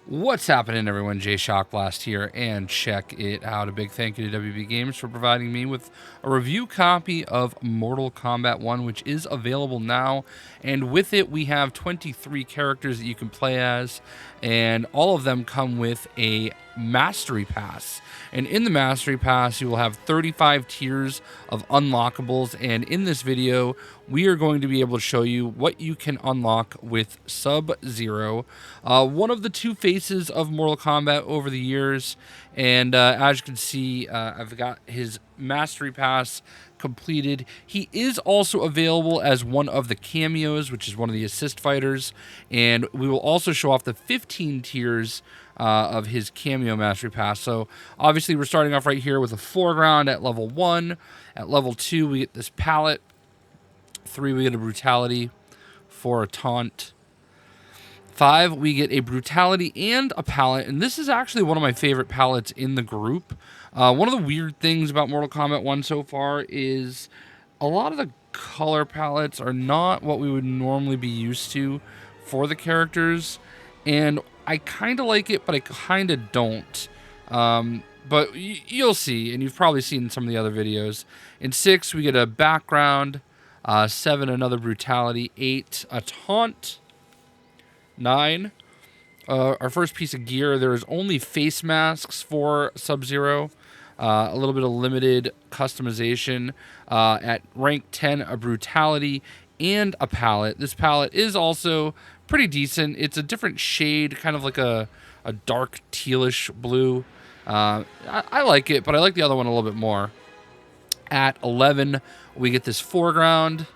What's happening, everyone? JayShockblast here, and check it out. A big thank you to WB Games for providing me with a review copy of Mortal Kombat 1, which is available now. And with it, we have 23 characters that you can play as, and all of them come with a Mastery Pass. And in the Mastery Pass, you will have 35 tiers of unlockables, and in this video, we are going to be able to show you what you can unlock with Sub-Zero, one of the two faces of Mortal Kombat over the years. And as you can see, I've got his Mastery Pass completed. He is also available as one of the cameos, which is one of the assist fighters, and we will also show off the 15 tiers of his Kameo Mastery Pass. So obviously we're starting off right here with a foreground at level 1. At level 2 we get this palette. 3 we get a brutality. 4 a taunt. 5 we get a brutality and a palette, and this is actually one of my favorite palettes in the group. One of the weird things about Mortal Kombat 1 so far is a lot of the color palettes are not what we would normally be used to for the characters, and I kind of like it, but I kind of don't. But you'll see, and you've probably seen some of the other videos. In 6, we get a background. 7, another brutality. 8, a taunt. 9, our first piece of gear. There is only face masks for Sub-Zero. A little bit of limited customization. At rank 10, a brutality and a palette. This palette is also pretty decent. It's a different shade, kind of like a dark tealish blue. I like it, but I like the other one a little bit more. At 11, we get this foreground.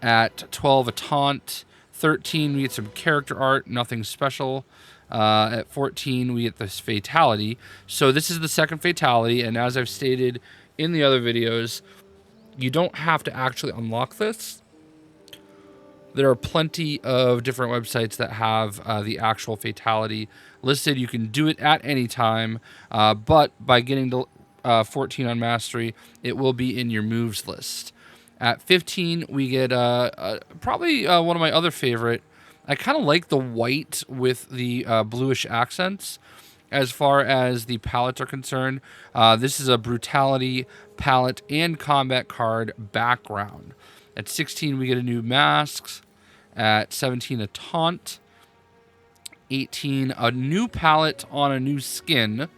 At 12, a taunt. 13, we get some character art, nothing special. At 14, we get this fatality. So this is the second fatality, and as I've stated in the other videos, you don't have to actually unlock this. There are plenty of different websites that have the actual fatality listed. You can do it at any time, but by getting to 14 on Mastery, it will be in your moves list. At 15, we get probably one of my other favorite. I kind of like the white with the bluish accents as far as the palettes are concerned. This is a brutality palette and combat card background. At 16, we get a new masks. At 17, a taunt. 18, a new palette on a new skin.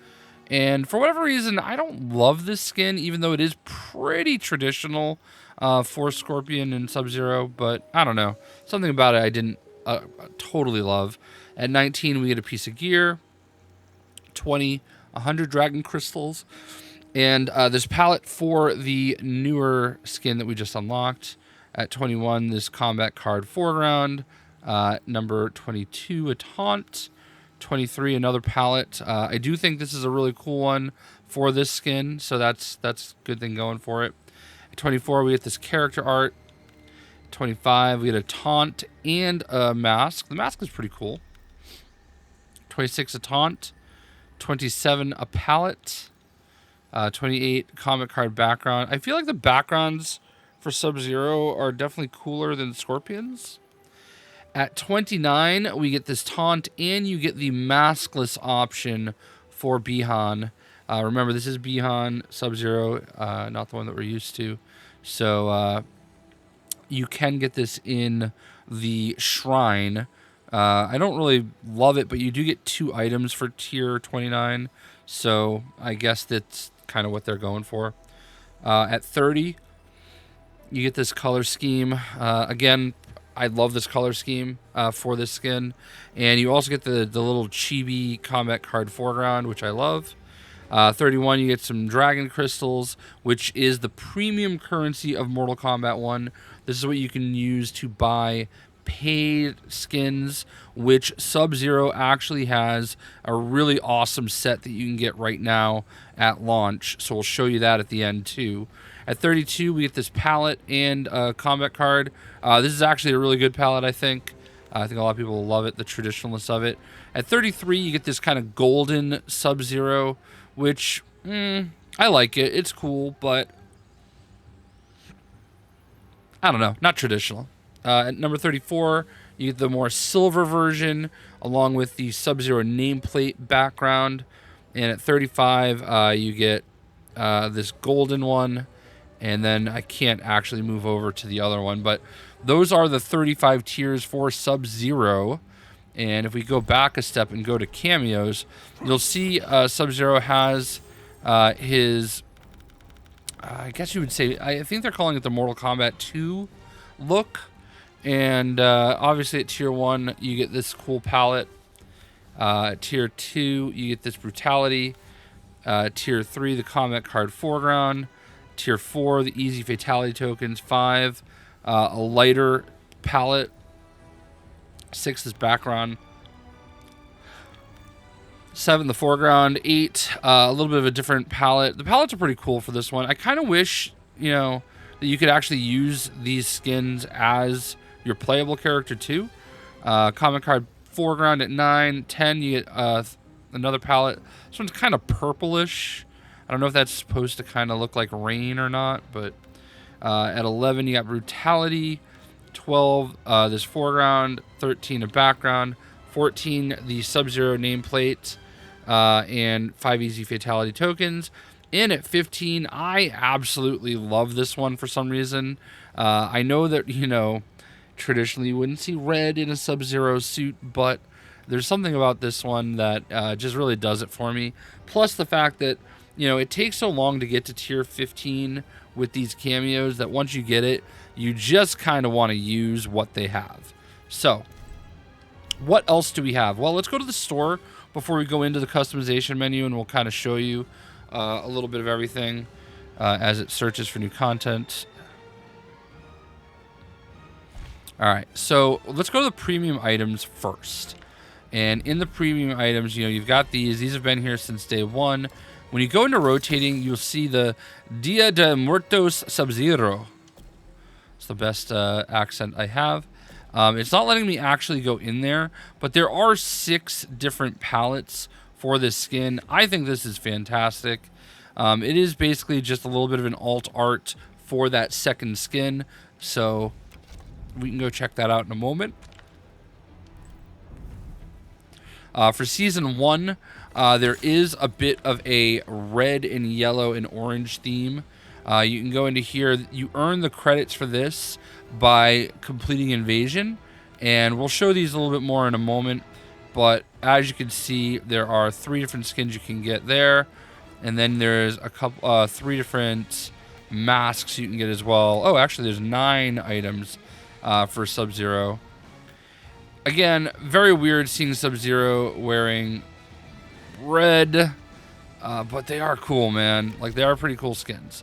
And for whatever reason, I don't love this skin, even though it is pretty traditional for Scorpion and Sub-Zero, but I don't know. Something about it I didn't totally love. At 19, we get a piece of gear. 20, 100 dragon crystals. And this palette for the newer skin that we just unlocked. At 21, this combat card foreground. Number 22, a taunt. 23, another palette. I do think this is a really cool one for this skin, so that's a good thing going for it. At 24, we get this character art. 25, we get a taunt and a mask. The mask is pretty cool. 26, a taunt. 27, a palette. 28, comic card background. I feel like the backgrounds for Sub-Zero are definitely cooler than Scorpion's. At 29, we get this taunt, and you get the maskless option for Bihan. Remember, this is Bihan Sub-Zero, not the one that we're used to. So you can get this in the shrine. I don't really love it, but you do get 2 items for tier 29. So I guess that's kind of what they're going for. At 30, you get this color scheme. Again, I love this color scheme for this skin. And you also get the little chibi combat card foreground, which I love. 31, you get some dragon crystals, which is the premium currency of Mortal Kombat 1. This is what you can use to buy paid skins, which Sub-Zero actually has a really awesome set that you can get right now at launch. So we'll show you that at the end too. At 32, we get this palette and combat card. This is actually a really good palette, I think. I think a lot of people will love it, the traditionalists of it. At 33, you get this kind of golden Sub-Zero, which I like it. It's cool, but I don't know, not traditional. At number 34, You get the more silver version, along with the Sub-Zero nameplate background. And at 35, you get this golden one. And then I can't actually move over to the other one. But those are the 35 tiers for Sub-Zero. And if we go back a step and go to cameos, you'll see Sub-Zero has his... I guess you would say, I think they're calling it the Mortal Kombat 2 look. And obviously at tier 1, you get this cool palette. Tier 2, you get this brutality. Tier 3, the combat card foreground. Tier 4, the easy fatality tokens. 5, a lighter palette. 6, this background. 7, the foreground. 8, a little bit of a different palette. The palettes are pretty cool for this one. I kind of wish, you know, that you could actually use these skins as your playable character too. Comic card foreground at 9. 10, you get another palette. This one's kind of purplish. I don't know if that's supposed to kind of look like rain or not, but at 11, you got brutality. 12, this foreground. 13, a background. 14, the Sub-Zero nameplate, and 5 easy fatality tokens. And at 15, I absolutely love this one for some reason. I know that, you know, traditionally you wouldn't see red in a Sub-Zero suit, but there's something about this one that just really does it for me. Plus the fact that, you know, it takes so long to get to tier 15 with these cameos that once you get it, you just kind of want to use what they have. So, what else do we have? Well, let's go to the store before we go into the customization menu, and we'll kind of show you a little bit of everything as it searches for new content. All right, so let's go to the premium items first. And in the premium items, you know, you've got these. These have been here since day 1. When you go into rotating, you'll see the Dia de Muertos Sub-Zero. It's the best accent I have. It's not letting me actually go in there, but there are 6 different palettes for this skin. I think this is fantastic. It is basically just a little bit of an alt art for that second skin, so we can go check that out in a moment. For Season 1, there is a bit of a red and yellow and orange theme. You can go into here. You earn the credits for this by completing Invasion, and we'll show these a little bit more in a moment. But as you can see, there are 3 different skins you can get there, and then there's a couple, 3 different masks you can get as well. Oh, actually, there's 9 items for Sub-Zero. Again, very weird seeing Sub-Zero wearing red, but they are cool, man. Like, they are pretty cool skins.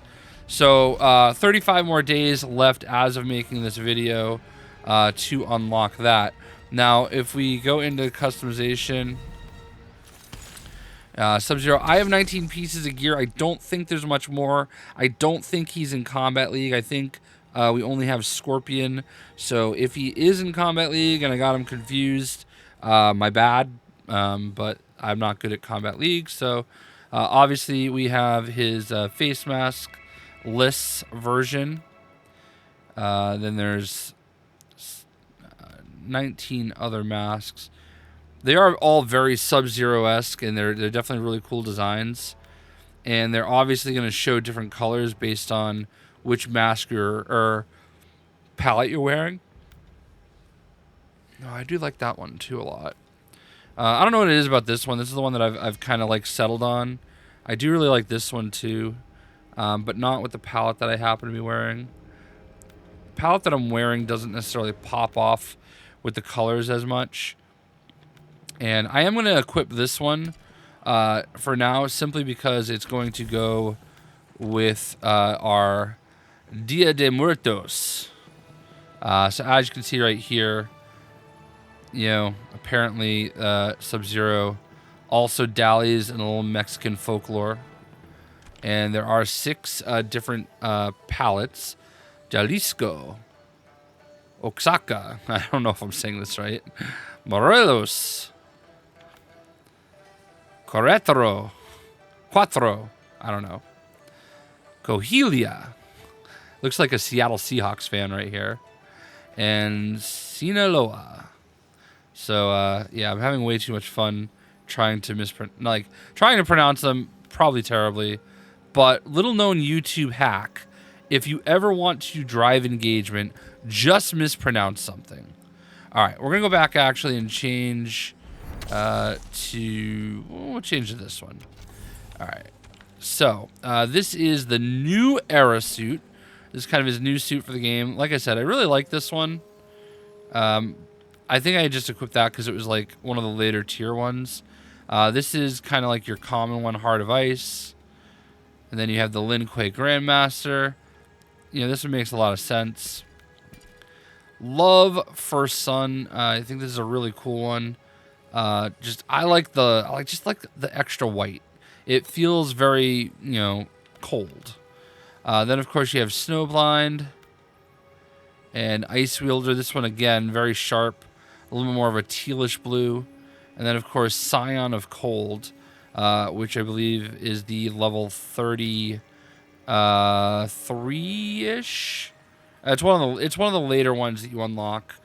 So 35 more days left as of making this video to unlock that. Now, if we go into customization, Sub-Zero, I have 19 pieces of gear. I don't think there's much more. I don't think he's in Combat League. I think we only have Scorpion. So if he is in Combat League and I got him confused, my bad. But I'm not good at Combat League. So obviously we have his face mask lists version. Then there's 19 other masks. They are all very Sub-Zero-esque, and they're definitely really cool designs. And they're obviously going to show different colors based on which mask or palette you're wearing. No, I do like that one too a lot. I don't know what it is about this one. This is the one that I've kind of like settled on. I do really like this one too, but not with the palette that I happen to be wearing. The palette that I'm wearing doesn't necessarily pop off with the colors as much. And I am going to equip this one for now, simply because it's going to go with our Dia de Muertos. So as you can see right here, you know, apparently Sub-Zero also dallies in a little Mexican folklore. And there are 6 different palettes. Jalisco, Oaxaca, I don't know if I'm saying this right, Morelos, Querétaro, Cuatro, I don't know, Coahuila, looks like a Seattle Seahawks fan right here, and Sinaloa. So yeah, I'm having way too much fun trying to trying to pronounce them probably terribly. But little known YouTube hack: if you ever want to drive engagement, just mispronounce something. All right, we're gonna go back actually and change we'll change to this one. All right, so this is the new era suit. This is kind of his new suit for the game. Like I said, I really like this one. I think I just equipped that because it was like one of the later tier ones. This is kind of like your common one, Heart of Ice. And then you have the Lin Kuei Grandmaster. You know, this one makes a lot of sense. Love First Son. I think this is a really cool one. I like the extra white. It feels very, cold. Then of course you have Snowblind and Ice Wielder. This one again, very sharp, a little bit more of a tealish blue. And then of course Scion of Cold, which I believe is the level 33-ish. It's one of the later ones that you unlock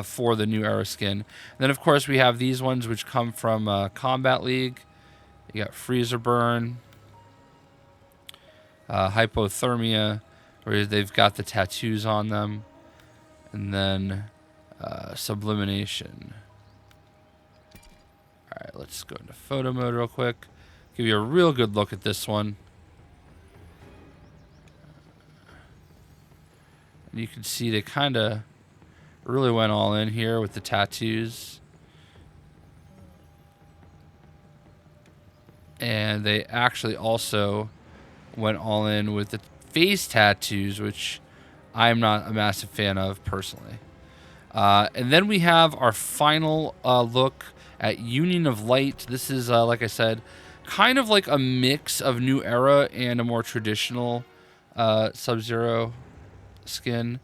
for the new era skin. And then of course we have these ones which come from Combat League. You got Freezer Burn, Hypothermia, where they've got the tattoos on them, and then Sublimination. All right, let's go into photo mode real quick. Give you a real good look at this one. And you can see they kind of really went all in here with the tattoos. And they actually also went all in with the face tattoos, which I'm not a massive fan of personally. And then we have our final look at Union of Light. This is, like I said, kind of like a mix of New Era and a more traditional Sub-Zero skin.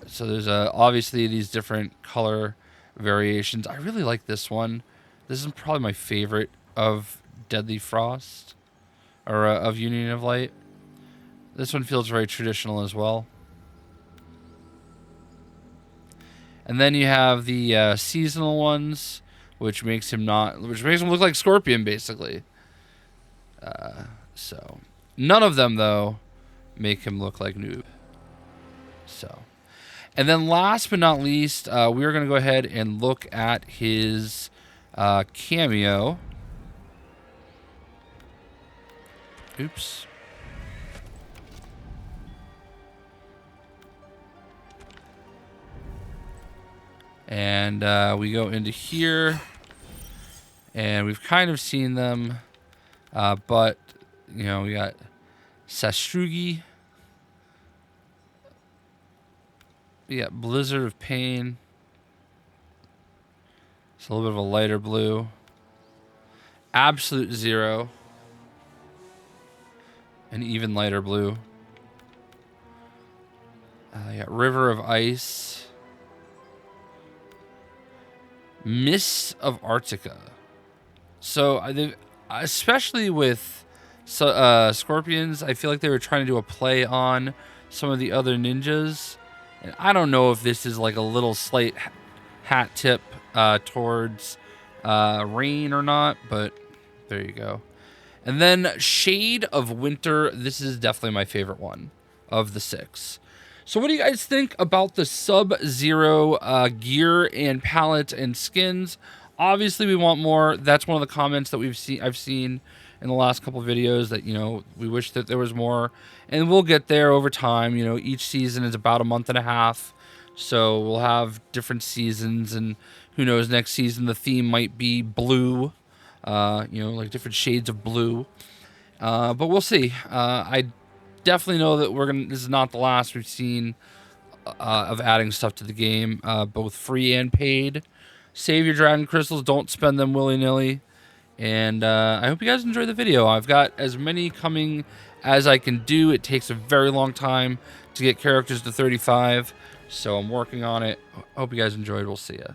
So there's obviously these different color variations. I really like this one. This is probably my favorite of Deadly Frost, or of Union of Light. This one feels very traditional as well. And then you have the seasonal ones, which makes him look like Scorpion, basically. So none of them though make him look like Noob. So, and then last but not least, we're gonna go ahead and look at his cameo. Oops. And we go into here, and we've kind of seen them, but, we got Sastrugi. We got Blizzard of Pain. It's a little bit of a lighter blue. Absolute Zero. An even lighter blue. You got River of Ice. Mists of Arctica. So, especially with Scorpions, I feel like they were trying to do a play on some of the other ninjas. And I don't know if this is like a little slight hat tip towards Rain or not, but there you go. And then Shade of Winter. This is definitely my favorite one of the 6. So what do you guys think about the Sub-Zero gear and palette and skins? Obviously, we want more. That's one of the comments that I've seen in the last couple of videos, that we wish that there was more, and we'll get there over time. Each season is about a month and a half, so we'll have different seasons, and who knows, next season the theme might be blue, like different shades of blue. But we'll see. I definitely know that this is not the last we've seen of adding stuff to the game, both free and paid. Save your Dragon Crystals. Don't spend them willy-nilly. And I hope you guys enjoyed the video. I've got as many coming as I can do. It takes a very long time to get characters to 35, so I'm working on it. Hope you guys enjoyed. We'll see ya.